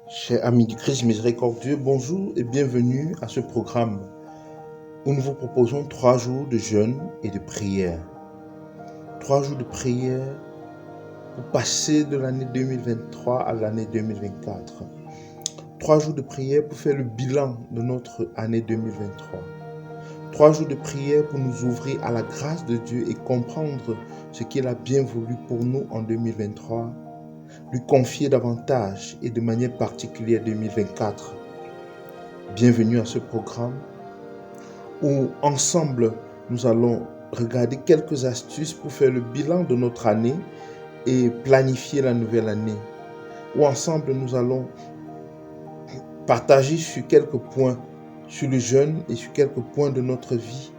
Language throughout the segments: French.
Chers amis du Christ miséricordieux, bonjour et bienvenue à ce programme où nous vous proposons 3 jours de jeûne et de prière. 3 jours de prière pour passer de l'année 2023 à l'année 2024. 3 jours de prière pour faire le bilan de notre année 2023. 3 jours de prière pour nous ouvrir à la grâce de Dieu et comprendre ce qu'il a bien voulu pour nous en 2023. Lui confier davantage et de manière particulière 2024. Bienvenue à ce programme où ensemble nous allons regarder quelques astuces pour faire le bilan de notre année et planifier la nouvelle année. Où ensemble nous allons partager sur quelques points sur le jeûne et sur quelques points de notre vie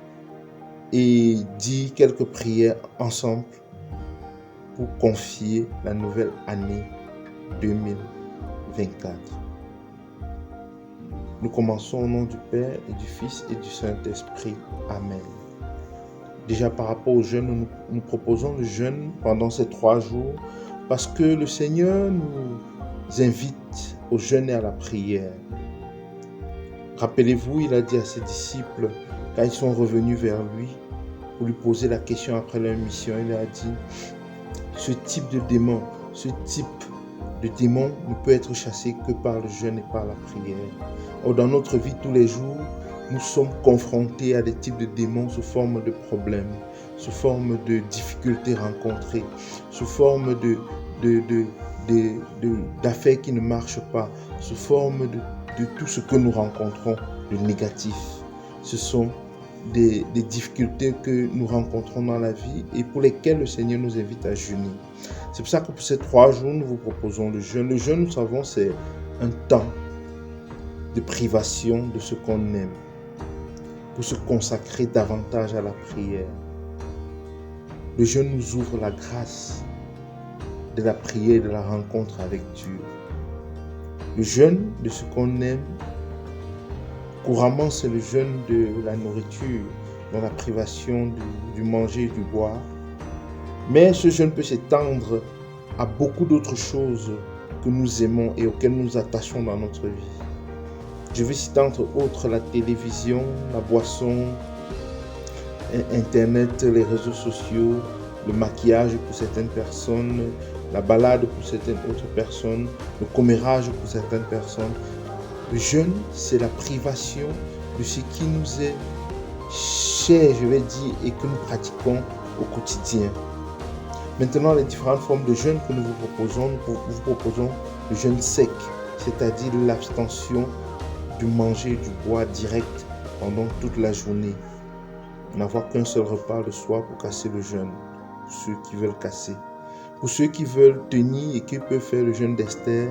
et dire quelques prières ensemble pour confier la nouvelle année 2024. Nous commençons au nom du Père et du Fils et du Saint-Esprit. Amen. Déjà par rapport au jeûne, nous proposons le jeûne pendant ces 3 jours parce que le Seigneur nous invite au jeûne et à la prière. Rappelez-vous, il a dit à ses disciples, quand ils sont revenus vers lui, pour lui poser la question après leur mission, il a dit, ce type de démon ne peut être chassé que par le jeûne et par la prière. Or, dans notre vie, tous les jours, nous sommes confrontés à des types de démons sous forme de problèmes, sous forme de difficultés rencontrées, sous forme d'affaires qui ne marchent pas, sous forme de tout ce que nous rencontrons de négatif. Ce sont des difficultés que nous rencontrons dans la vie et pour lesquelles le Seigneur nous invite à jeûner. C'est pour ça que pour ces 3 jours, nous vous proposons le jeûne. Le jeûne, nous savons, c'est un temps de privation de ce qu'on aime pour se consacrer davantage à la prière. Le jeûne nous ouvre la grâce de la prière et de la rencontre avec Dieu. Le jeûne de ce qu'on aime, couramment, c'est le jeûne de la nourriture, dans la privation du manger et du boire. Mais ce jeûne peut s'étendre à beaucoup d'autres choses que nous aimons et auxquelles nous nous attachons dans notre vie. Je vais citer entre autres la télévision, la boisson, Internet, les réseaux sociaux, le maquillage pour certaines personnes, la balade pour certaines autres personnes, le commérage pour certaines personnes. Le jeûne, c'est la privation de ce qui nous est cher, je vais dire, et que nous pratiquons au quotidien. Maintenant, les différentes formes de jeûne que nous vous proposons le jeûne sec, c'est-à-dire l'abstention du manger et du boire direct pendant toute la journée. N'avoir qu'un seul repas le soir pour casser le jeûne, pour ceux qui veulent casser. Pour ceux qui veulent tenir et qui peuvent faire le jeûne d'Esther,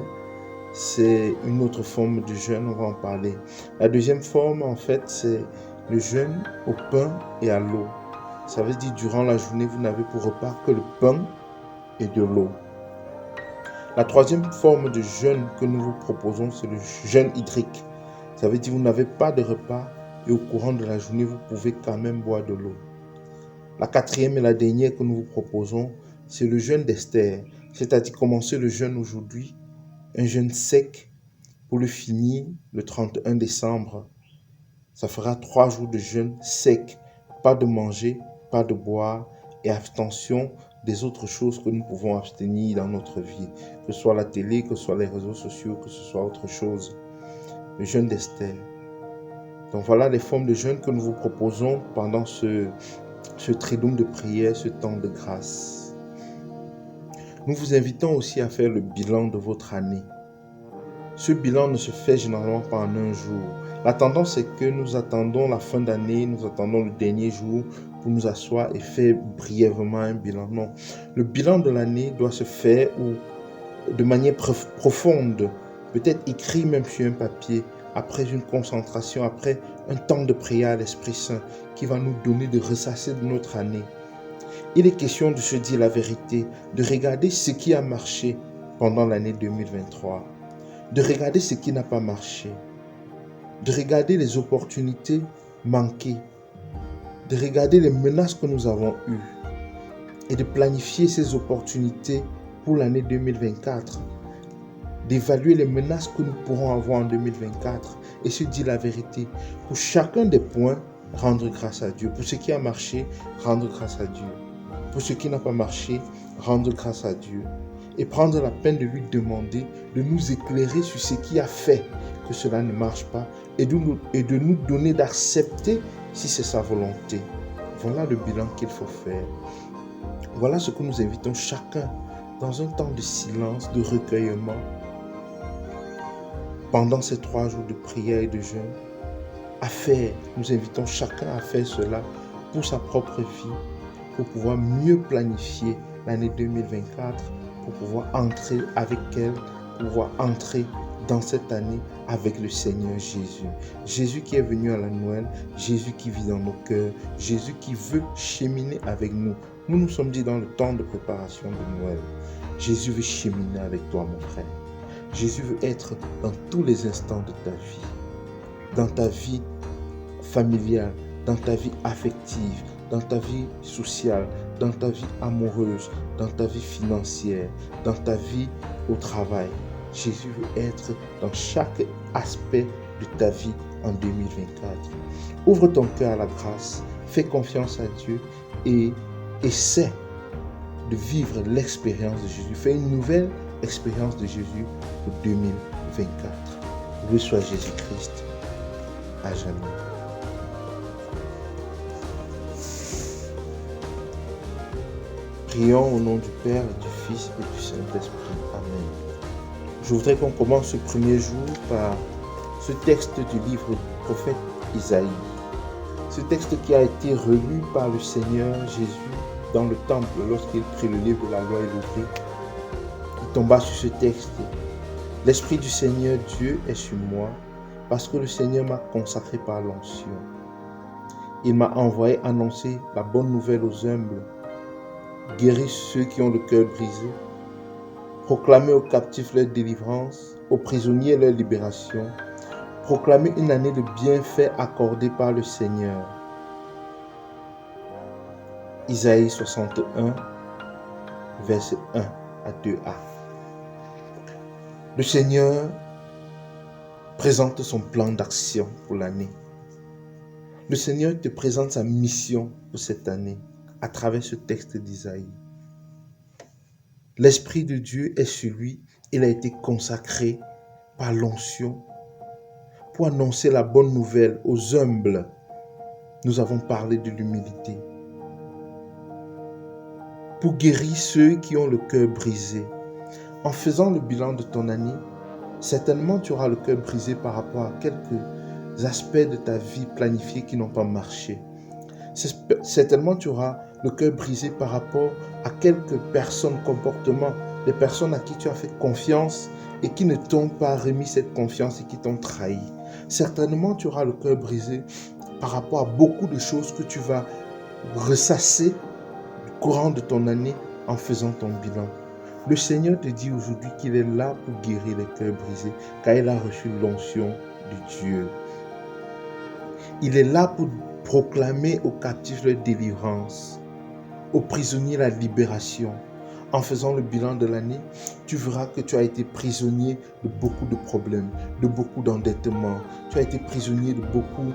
c'est une autre forme de jeûne, on va en parler. La deuxième forme, en fait, c'est le jeûne au pain et à l'eau. Ça veut dire durant la journée, vous n'avez pour repas que le pain et de l'eau. La troisième forme de jeûne que nous vous proposons, c'est le jeûne hydrique. Ça veut dire que vous n'avez pas de repas et au courant de la journée, vous pouvez quand même boire de l'eau. La quatrième et la dernière que nous vous proposons, c'est le jeûne d'Esther. C'est-à-dire commencer le jeûne aujourd'hui, un jeûne sec pour le finir le 31 décembre. Ça fera 3 jours de jeûne sec, pas de manger, pas de boire et abstention des autres choses que nous pouvons abstenir dans notre vie, que ce soit la télé, que ce soit les réseaux sociaux, que ce soit autre chose. Le jeûne d'Esther. Donc voilà les formes de jeûne que nous vous proposons pendant ce triduum de prière, ce temps de grâce. Nous vous invitons aussi à faire le bilan de votre année. Ce bilan ne se fait généralement pas en un jour. La tendance est que nous attendons la fin d'année, nous attendons le dernier jour pour nous asseoir et faire brièvement un bilan. Non, le bilan de l'année doit se faire de manière profonde, peut-être écrit même sur un papier, après une concentration, après un temps de prière à l'Esprit Saint qui va nous donner de ressasser de notre année. Il est question de se dire la vérité, de regarder ce qui a marché pendant l'année 2023, de regarder ce qui n'a pas marché, de regarder les opportunités manquées, de regarder les menaces que nous avons eues et de planifier ses opportunités pour l'année 2024, d'évaluer les menaces que nous pourrons avoir en 2024 et se dire la vérité. Pour chacun des points, rendre grâce à Dieu. Pour ce qui a marché, rendre grâce à Dieu. Pour ce qui n'a pas marché, rendre grâce à Dieu. Et prendre la peine de lui demander de nous éclairer sur ce qui a fait que cela ne marche pas et de nous donner d'accepter si c'est sa volonté. Voilà le bilan qu'il faut faire. Voilà ce que nous invitons chacun dans un temps de silence, de recueillement, pendant ces 3 jours de prière et de jeûne, à faire. Nous invitons chacun à faire cela pour sa propre vie, pour pouvoir mieux planifier l'année 2024, pour pouvoir entrer avec elle, pour pouvoir entrer dans cette année avec le Seigneur Jésus. Jésus qui est venu à la Noël, Jésus qui vit dans nos cœurs, Jésus qui veut cheminer avec nous. Nous nous sommes dit dans le temps de préparation de Noël, Jésus veut cheminer avec toi, mon frère. Jésus veut être dans tous les instants de ta vie, dans ta vie familiale, dans ta vie affective, dans ta vie sociale, dans ta vie amoureuse, dans ta vie financière, dans ta vie au travail. Jésus veut être dans chaque aspect de ta vie en 2024. Ouvre ton cœur à la grâce, fais confiance à Dieu et essaie de vivre l'expérience de Jésus. Fais une nouvelle expérience de Jésus pour 2024. Loué soit Jésus-Christ à jamais. Prions au nom du Père, du Fils et du Saint-Esprit. Amen. Je voudrais qu'on commence ce premier jour par ce texte du livre du prophète Isaïe. Ce texte qui a été relu par le Seigneur Jésus dans le temple lorsqu'il prit le livre de la loi et l'ouvrit. Il tomba sur ce texte. L'Esprit du Seigneur Dieu est sur moi parce que le Seigneur m'a consacré par l'onction. Il m'a envoyé annoncer la bonne nouvelle aux humbles, guérir ceux qui ont le cœur brisé, proclamer aux captifs leur délivrance, aux prisonniers leur libération, proclamer une année de bienfaits accordée par le Seigneur. Isaïe 61, verset 1 à 2a. Le Seigneur présente son plan d'action pour l'année. Le Seigneur te présente sa mission pour cette année à travers ce texte d'Isaïe. L'Esprit de Dieu est sur lui. Il a été consacré par l'onction pour annoncer la bonne nouvelle aux humbles. Nous avons parlé de l'humilité. Pour guérir ceux qui ont le cœur brisé. En faisant le bilan de ton année, certainement tu auras le cœur brisé par rapport à quelques aspects de ta vie planifiés qui n'ont pas marché. Certainement tu auras le cœur brisé par rapport à quelques personnes, comportements, des personnes à qui tu as fait confiance et qui ne t'ont pas remis cette confiance et qui t'ont trahi. Certainement tu auras le cœur brisé par rapport à beaucoup de choses que tu vas ressasser au courant de ton année en faisant ton bilan. Le Seigneur te dit aujourd'hui qu'il est là pour guérir les cœurs brisés, car il a reçu l'onction de Dieu. Il est là pour proclamer aux captifs leur délivrance, aux prisonniers la libération. En faisant le bilan de l'année, tu verras que tu as été prisonnier de beaucoup de problèmes, de beaucoup d'endettements. Tu as été prisonnier de beaucoup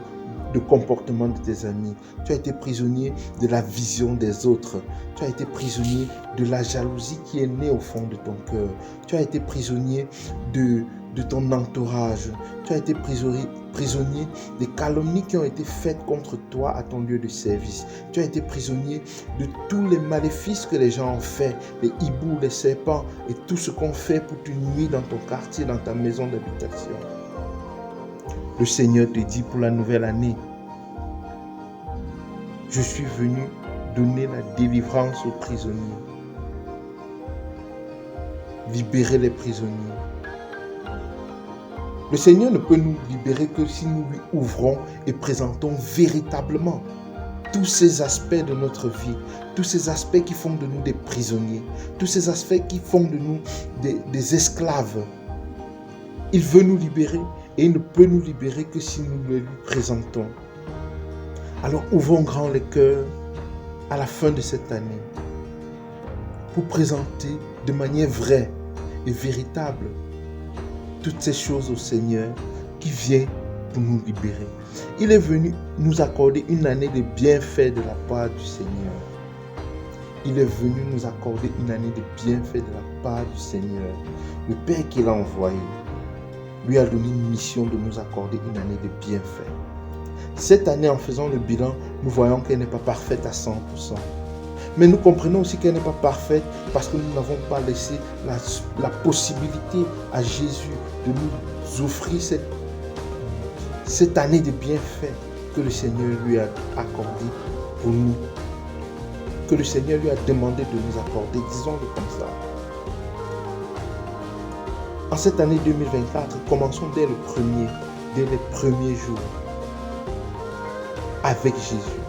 de comportements de tes amis. Tu as été prisonnier de la vision des autres. Tu as été prisonnier de la jalousie qui est née au fond de ton cœur. Tu as été prisonnier de ton entourage. Tu as été prisonnier des calomnies qui ont été faites contre toi à ton lieu de service. Tu as été prisonnier de tous les maléfices que les gens ont fait, les hiboux, les serpents et tout ce qu'on fait pour te nuire dans ton quartier, dans ta maison d'habitation. Le Seigneur te dit pour la nouvelle année, je suis venu donner la délivrance aux prisonniers, libérer les prisonniers. Le Seigneur ne peut nous libérer que si nous lui ouvrons et présentons véritablement tous ces aspects de notre vie, tous ces aspects qui font de nous des prisonniers, tous ces aspects qui font de nous des esclaves. Il veut nous libérer et il ne peut nous libérer que si nous le lui présentons. Alors ouvrons grand les cœurs à la fin de cette année pour présenter de manière vraie et véritable toutes ces choses au Seigneur qui vient pour nous libérer. Il est venu nous accorder une année de bienfaits de la part du Seigneur. Il est venu nous accorder une année de bienfaits de la part du Seigneur. Le Père qu'il a envoyé lui a donné une mission de nous accorder une année de bienfaits. Cette année, en faisant le bilan, nous voyons qu'elle n'est pas parfaite à 100%. Mais nous comprenons aussi qu'elle n'est pas parfaite parce que nous n'avons pas laissé la possibilité à Jésus de nous offrir cette année de bienfaits que le Seigneur lui a accordé pour nous. Que le Seigneur lui a demandé de nous accorder, disons-le comme ça. En cette année 2024, commençons dès les premiers jours avec Jésus.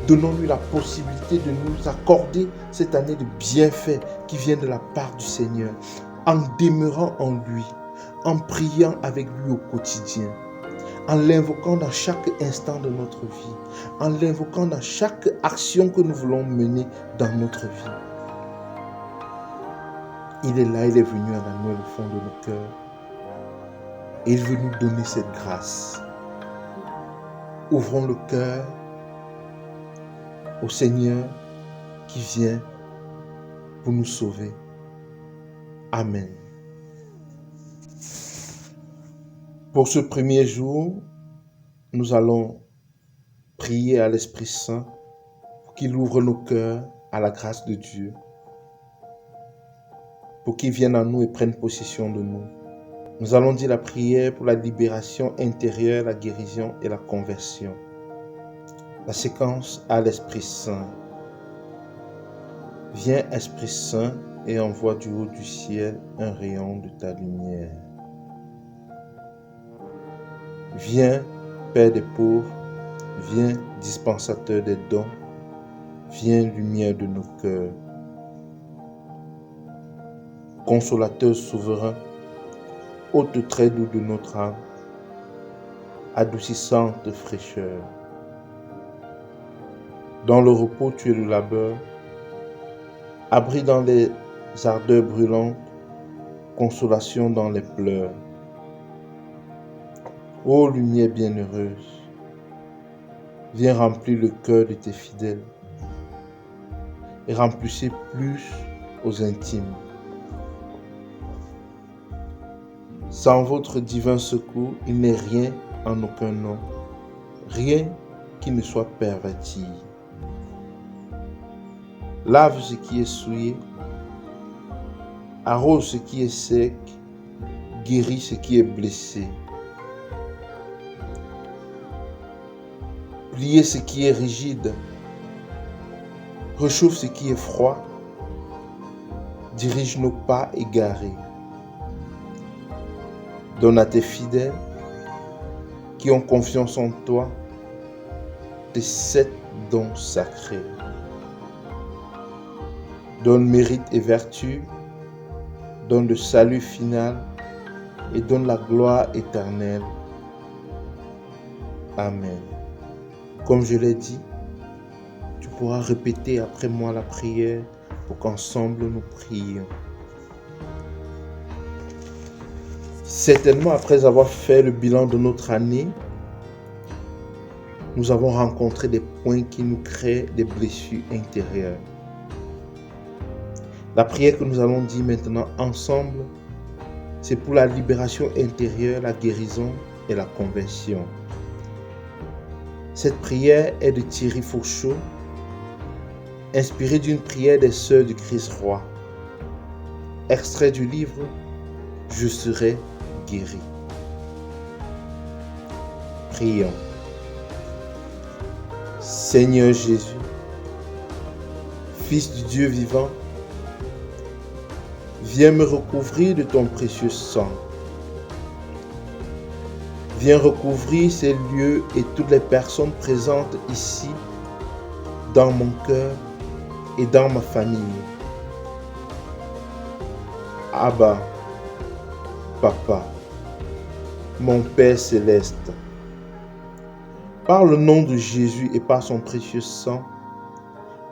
Donnons-lui la possibilité de nous accorder cette année de bienfaits qui vient de la part du Seigneur, en demeurant en lui, en priant avec lui au quotidien, en l'invoquant dans chaque instant de notre vie, en l'invoquant dans chaque action que nous voulons mener dans notre vie. Il est là, il est venu en nous au fond de nos cœurs. Et il veut nous donner cette grâce. Ouvrons le cœur au Seigneur qui vient pour nous sauver. Amen. Pour ce premier jour, nous allons prier à l'Esprit Saint pour qu'il ouvre nos cœurs à la grâce de Dieu, pour qu'il vienne à nous et prenne possession de nous. Nous allons dire la prière pour la libération intérieure, la guérison et la conversion. La séquence à l'Esprit Saint. Viens, Esprit Saint, et envoie du haut du ciel un rayon de ta lumière. Viens, Père des pauvres, viens, dispensateur des dons, viens, lumière de nos cœurs. Consolateur souverain, hôte très doux de notre âme, adoucissante fraîcheur. Dans le repos, tu es le labeur, abri dans les ardeurs brûlantes, consolation dans les pleurs. Ô lumière bienheureuse, viens remplir le cœur de tes fidèles et remplissez plus aux intimes. Sans votre divin secours, il n'est rien en aucun nom, rien qui ne soit perverti. Lave ce qui est souillé, arrose ce qui est sec, guéris ce qui est blessé. Pliez ce qui est rigide, réchauffe ce qui est froid, dirige nos pas égarés. Donne à tes fidèles qui ont confiance en toi tes 7 dons sacrés. Donne mérite et vertu, donne le salut final et donne la gloire éternelle. Amen. Comme je l'ai dit, tu pourras répéter après moi la prière pour qu'ensemble nous prions. Certainement, après avoir fait le bilan de notre année, nous avons rencontré des points qui nous créent des blessures intérieures. La prière que nous allons dire maintenant ensemble, c'est pour la libération intérieure, la guérison et la conversion. Cette prière est de Thierry Fauchot, inspirée d'une prière des Sœurs du Christ Roi. Extrait du livre « Je serai guéri ». Prions. Seigneur Jésus, Fils du Dieu vivant, viens me recouvrir de ton précieux sang. Viens recouvrir ces lieux et toutes les personnes présentes ici, dans mon cœur et dans ma famille. Abba, Papa, mon Père céleste, par le nom de Jésus et par son précieux sang,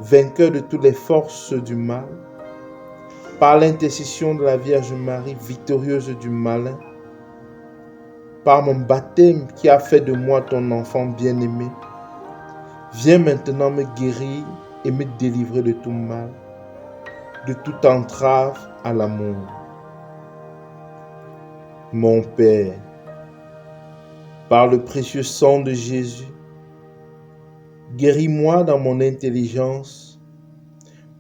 vainqueur de toutes les forces du mal, par l'intercession de la Vierge Marie, victorieuse du malin, par mon baptême qui a fait de moi ton enfant bien-aimé, viens maintenant me guérir et me délivrer de tout mal, de toute entrave à l'amour. Mon Père, par le précieux sang de Jésus, guéris-moi dans mon intelligence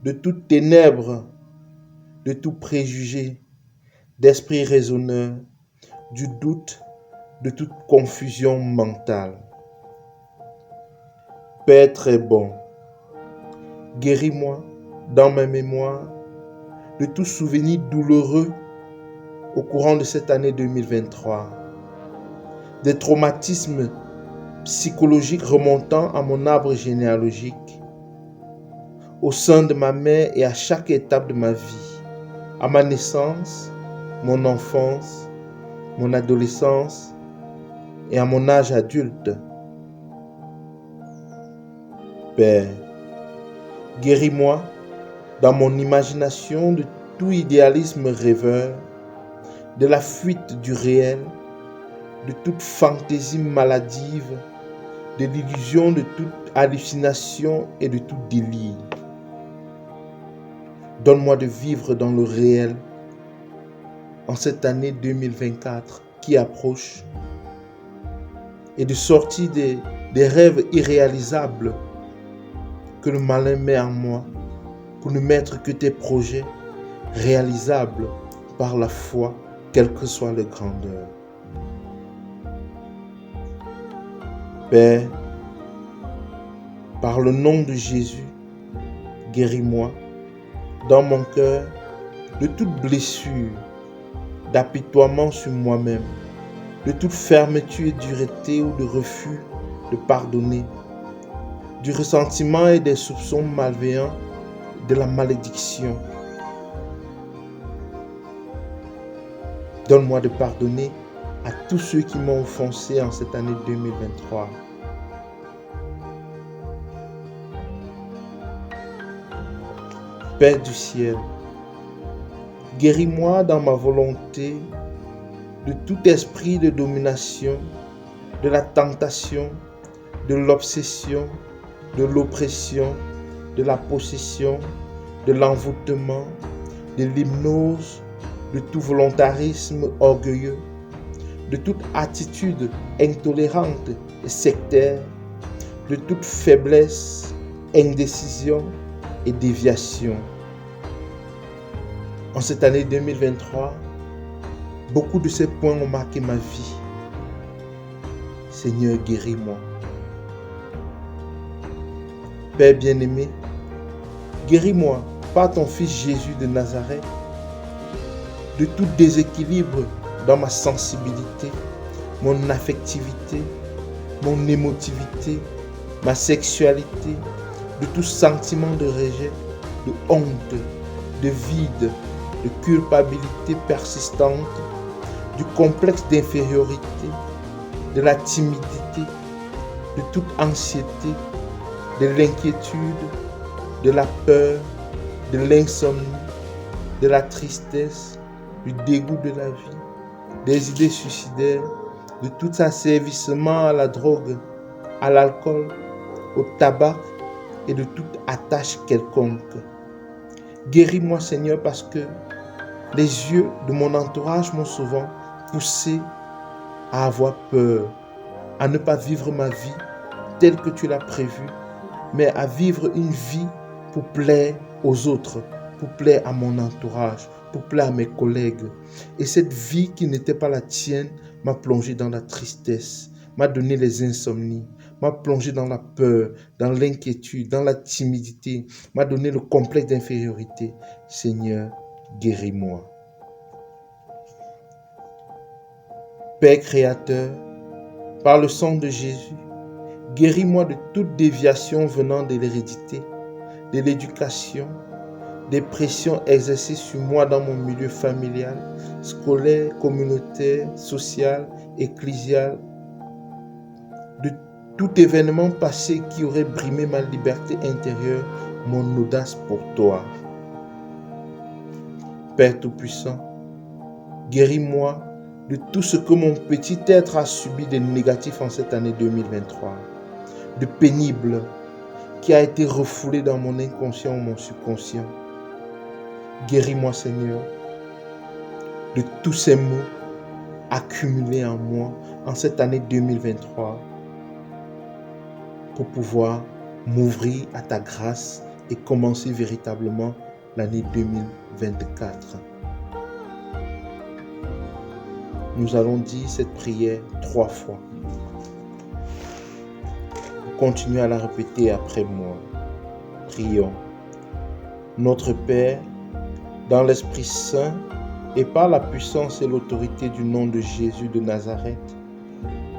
de toute ténèbre, de tout préjugé, d'esprit raisonneur, du doute, de toute confusion mentale. Père très bon, guéris-moi dans ma mémoire de tout souvenir douloureux au courant de cette année 2023, des traumatismes psychologiques remontant à mon arbre généalogique, au sein de ma mère et à chaque étape de ma vie, à ma naissance, mon enfance, mon adolescence et à mon âge adulte. Père, guéris-moi dans mon imagination de tout idéalisme rêveur, de la fuite du réel, de toute fantaisie maladive, de l'illusion de toute hallucination et de tout délire. Donne-moi de vivre dans le réel en cette année 2024 qui approche et de sortir des rêves irréalisables que le malin met en moi pour ne mettre que tes projets réalisables par la foi, quelle que soit leur grandeur. Père, par le nom de Jésus, guéris-moi dans mon cœur de toute blessure, d'apitoiement sur moi-même, de toute fermeture et dureté ou de refus de pardonner, du ressentiment et des soupçons malveillants, de la malédiction. Donne-moi de pardonner à tous ceux qui m'ont offensé en cette année 2023. Père du ciel, guéris-moi dans ma volonté de tout esprit de domination, de la tentation, de l'obsession, de l'oppression, de la possession, de l'envoûtement, de l'hypnose, de tout volontarisme orgueilleux, de toute attitude intolérante et sectaire, de toute faiblesse, indécision et déviation. En cette année 2023, beaucoup de ces points ont marqué ma vie. Seigneur, guéris-moi. Père bien-aimé, guéris-moi par ton Fils Jésus de Nazareth de tout déséquilibre dans ma sensibilité, mon affectivité, mon émotivité, ma sexualité, de tout sentiment de rejet, de honte, de vide, de culpabilité persistante, du complexe d'infériorité, de la timidité, de toute anxiété, de l'inquiétude, de la peur, de l'insomnie, de la tristesse, du dégoût de la vie, des idées suicidaires, de tout asservissement à la drogue, à l'alcool, au tabac et de toute attache quelconque. Guéris-moi, Seigneur, parce que les yeux de mon entourage m'ont souvent poussé à avoir peur, à ne pas vivre ma vie telle que tu l'as prévue, mais à vivre une vie pour plaire aux autres, pour plaire à mon entourage, pour plaire à mes collègues. Et cette vie qui n'était pas la tienne m'a plongé dans la tristesse, m'a donné les insomnies, m'a plongé dans la peur, dans l'inquiétude, dans la timidité, m'a donné le complexe d'infériorité. Seigneur, guéris-moi. Père créateur, par le sang de Jésus, guéris-moi de toute déviation venant de l'hérédité, de l'éducation, des pressions exercées sur moi dans mon milieu familial, scolaire, communautaire, social, ecclésial, de tout événement passé qui aurait brimé ma liberté intérieure mon audace pour toi. Père Tout-Puissant, guéris-moi de tout ce que mon petit être a subi de négatif en cette année 2023, de pénible qui a été refoulé dans mon inconscient ou mon subconscient. Guéris-moi, Seigneur, de tous ces maux accumulés en moi en cette année 2023 pour pouvoir m'ouvrir à ta grâce et commencer véritablement l'année 2024. Nous allons dire cette prière 3 fois. Continuez à la répéter après moi. Prions. Notre Père, dans l'Esprit Saint et par la puissance et l'autorité du nom de Jésus de Nazareth,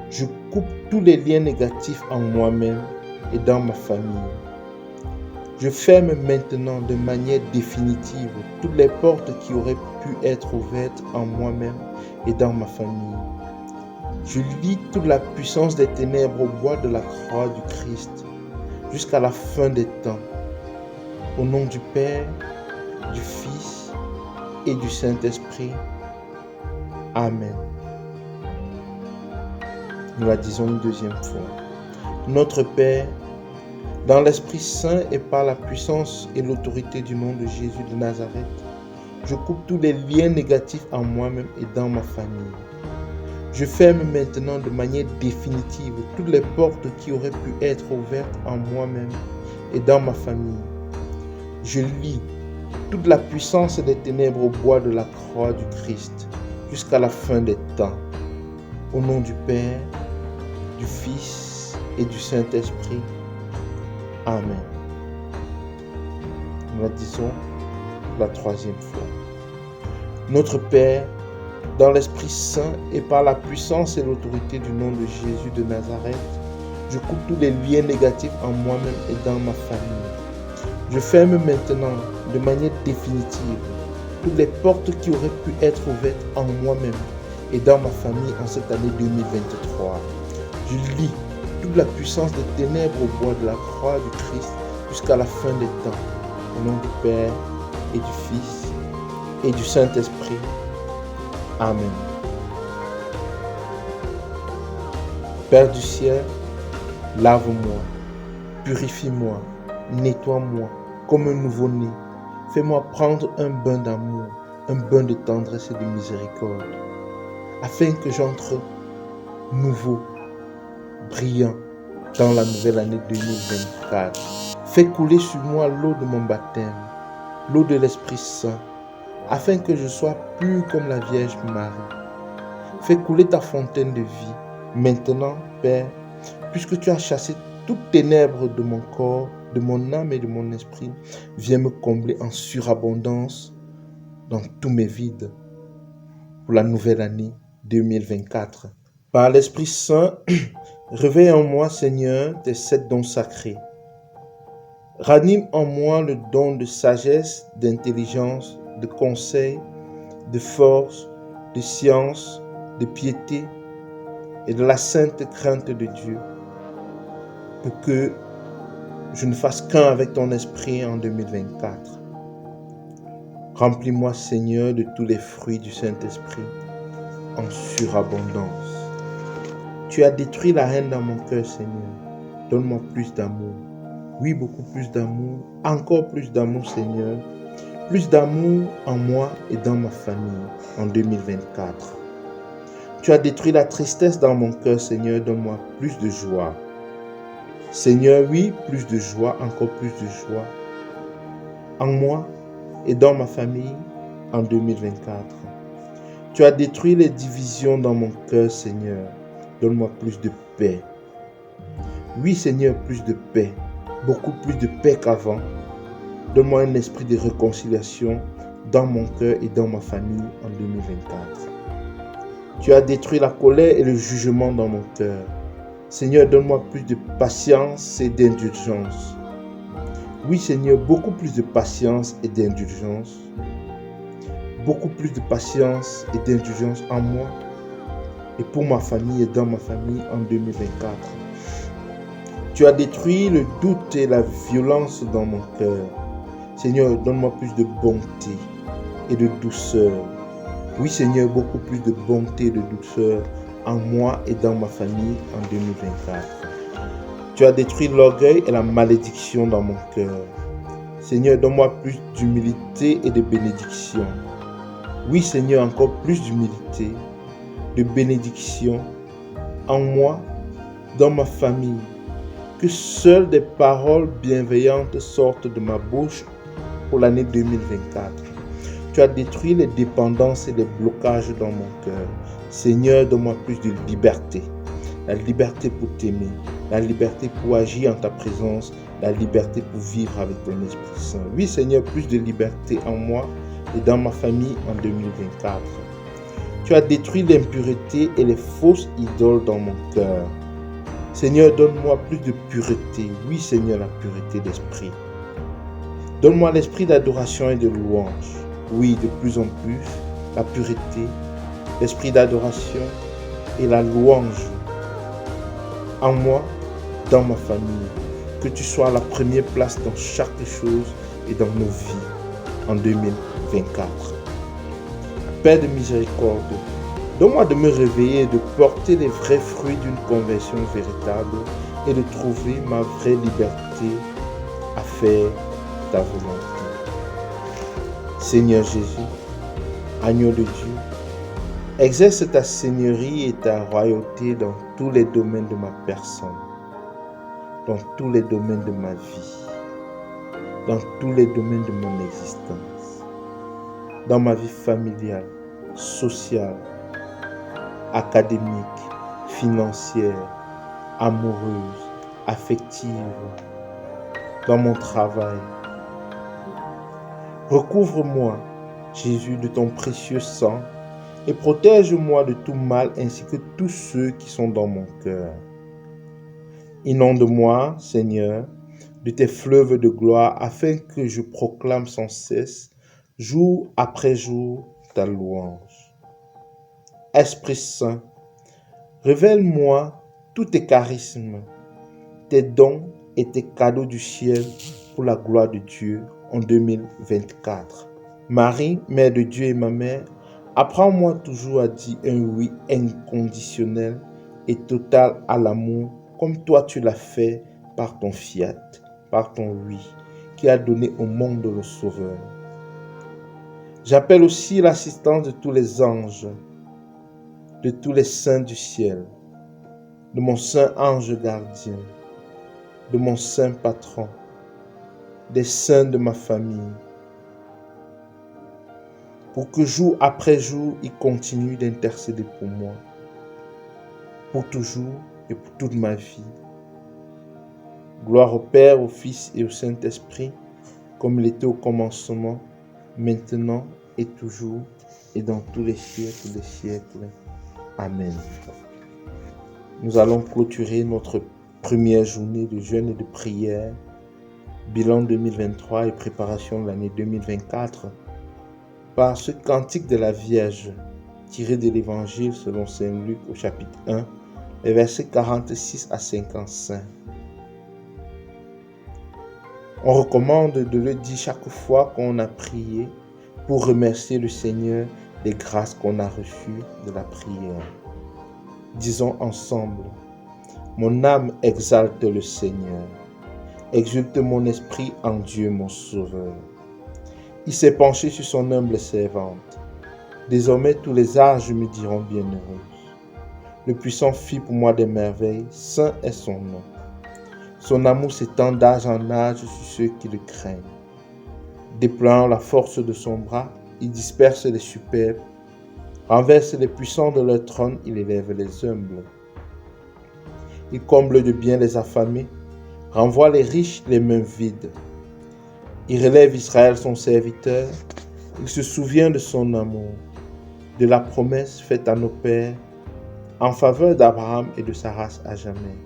je coupe tous les liens négatifs en moi-même et dans ma famille. Je ferme maintenant de manière définitive toutes les portes qui auraient pu être ouvertes en moi-même et dans ma famille. Je lie toute la puissance des ténèbres au bois de la croix du Christ jusqu'à la fin des temps. Au nom du Père, du Fils et du Saint-Esprit. Amen. Nous la disons une deuxième fois. Notre Père, dans l'Esprit Saint et par la puissance et l'autorité du nom de Jésus de Nazareth, je coupe tous les liens négatifs en moi-même et dans ma famille. Je ferme maintenant de manière définitive toutes les portes qui auraient pu être ouvertes en moi-même et dans ma famille. Je lie toute la puissance des ténèbres au bois de la croix du Christ jusqu'à la fin des temps. Au nom du Père, du Fils et du Saint-Esprit. Amen. Nous la disons la troisième fois. Notre Père, dans l'Esprit Saint et par la puissance et l'autorité du nom de Jésus de Nazareth, je coupe tous les liens négatifs en moi-même et dans ma famille. Je ferme maintenant de manière définitive toutes les portes qui auraient pu être ouvertes en moi-même et dans ma famille en cette année 2023. Je lie toute la puissance des ténèbres au bois de la croix du Christ jusqu'à la fin des temps. Au nom du Père et du Fils et du Saint-Esprit. Amen. Père du ciel, lave-moi, purifie-moi, nettoie-moi comme un nouveau-né. Fais-moi prendre un bain d'amour, un bain de tendresse et de miséricorde, afin que j'entre nouveau, brillant dans la nouvelle année 2024. Fais couler sur moi l'eau de mon baptême, l'eau de l'Esprit Saint, afin que je sois pur comme la Vierge Marie. Fais couler ta fontaine de vie. Maintenant, Père, puisque tu as chassé toutes ténèbres de mon corps, de mon âme et de mon esprit, viens me combler en surabondance dans tous mes vides pour la nouvelle année 2024. Par l'Esprit Saint, réveille en moi, Seigneur, tes 7 dons sacrés. Ranime en moi le don de sagesse, d'intelligence, de conseil, de force, de science, de piété et de la sainte crainte de Dieu, pour que je ne fasse qu'un avec ton esprit en 2024. Remplis-moi, Seigneur, de tous les fruits du Saint-Esprit en surabondance. Tu as détruit la haine dans mon cœur, Seigneur. Donne-moi plus d'amour. Oui, beaucoup plus d'amour. Encore plus d'amour, Seigneur. Plus d'amour en moi et dans ma famille en 2024. Tu as détruit la tristesse dans mon cœur, Seigneur. Donne-moi plus de joie. Seigneur, oui, plus de joie, encore plus de joie en moi et dans ma famille en 2024. Tu as détruit les divisions dans mon cœur, Seigneur. Donne-moi plus de paix. Oui, Seigneur, plus de paix. Beaucoup plus de paix qu'avant. Donne-moi un esprit de réconciliation dans mon cœur et dans ma famille en 2024. Tu as détruit la colère et le jugement dans mon cœur. Seigneur, donne-moi plus de patience et d'indulgence. Oui, Seigneur, beaucoup plus de patience et d'indulgence. Beaucoup plus de patience et d'indulgence en moi et pour ma famille et dans ma famille en 2024. Tu as détruit le doute et la violence dans mon cœur. Seigneur, donne-moi plus de bonté et de douceur. Oui, Seigneur, beaucoup plus de bonté et de douceur en moi et dans ma famille en 2024. Tu as détruit l'orgueil et la malédiction dans mon cœur. Seigneur, donne-moi plus d'humilité et de bénédiction. Oui, Seigneur, encore plus d'humilité, de bénédiction en moi, dans ma famille. Que seules des paroles bienveillantes sortent de ma bouche pour l'année 2024. Tu as détruit les dépendances et les blocages dans mon cœur. Seigneur, donne-moi plus de liberté. La liberté pour t'aimer, la liberté pour agir en ta présence, la liberté pour vivre avec ton Esprit Saint. Oui, Seigneur, plus de liberté en moi et dans ma famille en 2024. Tu as détruit l'impureté et les fausses idoles dans mon cœur. Seigneur, donne-moi plus de pureté. Oui, Seigneur, la pureté d'esprit. Donne-moi l'esprit d'adoration et de louange. Oui, de plus en plus, la pureté, l'esprit d'adoration et la louange en moi, dans ma famille. Que tu sois à la première place dans chaque chose et dans nos vies en 2024. Père de miséricorde, donne-moi de me réveiller et de porter les vrais fruits d'une conversion véritable et de trouver ma vraie liberté à faire ta volonté. Seigneur Jésus, agneau de Dieu, exerce ta seigneurie et ta royauté dans tous les domaines de ma personne, dans tous les domaines de ma vie, dans tous les domaines de mon existence, dans ma vie familiale, sociale, académique, financière, amoureuse, affective, dans mon travail. Recouvre-moi, Jésus, de ton précieux sang et protège-moi de tout mal ainsi que tous ceux qui sont dans mon cœur. Inonde-moi, Seigneur, de tes fleuves de gloire afin que je proclame sans cesse, jour après jour, ta louange. Esprit Saint, révèle-moi tous tes charismes, tes dons et tes cadeaux du ciel pour la gloire de Dieu en 2024. Marie, Mère de Dieu et ma mère, apprends-moi toujours à dire un oui inconditionnel et total à l'amour, comme toi tu l'as fait par ton fiat, par ton oui, qui a donné au monde le Sauveur. J'appelle aussi l'assistance de tous les anges, de tous les saints du ciel, de mon saint ange gardien, de mon saint patron, des saints de ma famille, pour que jour après jour, ils continuent d'intercéder pour moi, pour toujours et pour toute ma vie. Gloire au Père, au Fils et au Saint-Esprit, comme il était au commencement, maintenant et toujours, et dans tous les siècles des siècles. Amen. Nous allons clôturer notre première journée de jeûne et de prière, bilan 2023 et préparation de l'année 2024, par ce cantique de la Vierge, tiré de l'Évangile selon Saint Luc au chapitre 1, les versets 46 à 55. On recommande de le dire chaque fois qu'on a prié pour remercier le Seigneur des grâces qu'on a reçues de la prière. Disons ensemble, mon âme exalte le Seigneur, exulte mon esprit en Dieu mon Sauveur. Il s'est penché sur son humble servante. Désormais tous les âges me diront bienheureuse. Le puissant fit pour moi des merveilles, saint est son nom. Son amour s'étend d'âge en âge sur ceux qui le craignent. Déployant la force de son bras, il disperse les superbes, renverse les puissants de leur trône, il élève les humbles. Il comble de bien les affamés, renvoie les riches les mains vides. Il relève Israël son serviteur, il se souvient de son amour, de la promesse faite à nos pères, en faveur d'Abraham et de sa race à jamais.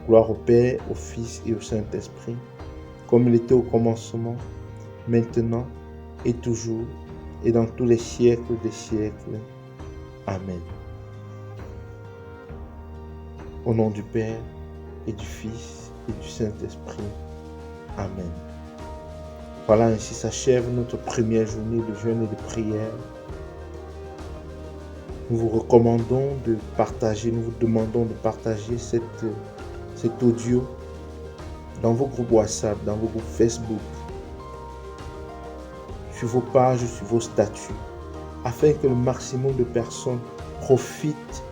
Gloire au Père, au Fils et au Saint-Esprit, comme il était au commencement, maintenant et toujours, et dans tous les siècles des siècles. Amen. Au nom du Père, et du Fils, et du Saint-Esprit. Amen. Voilà, ainsi s'achève notre première journée de jeûne et de prière. Nous vous recommandons de partager, nous vous demandons de partager cet audio dans vos groupes WhatsApp, dans vos groupes Facebook, sur vos pages, sur vos statuts, afin que le maximum de personnes profitent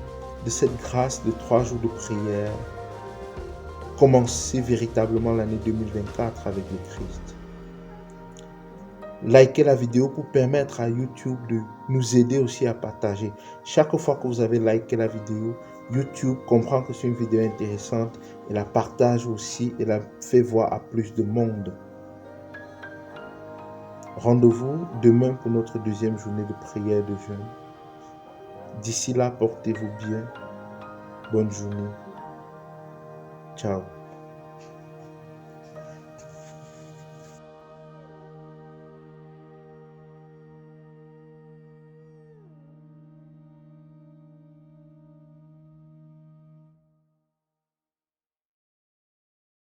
de cette grâce de 3 jours de prière. Commencer véritablement l'année 2024 avec le Christ. Likez la vidéo pour permettre à YouTube de nous aider aussi à partager. Chaque fois que vous avez liké la vidéo, YouTube comprend que c'est une vidéo intéressante et la partage aussi et la fait voir à plus de monde. Rendez-vous demain pour notre deuxième journée de prière de jeûne. D'ici là, portez-vous bien. Bonne journée. Ciao.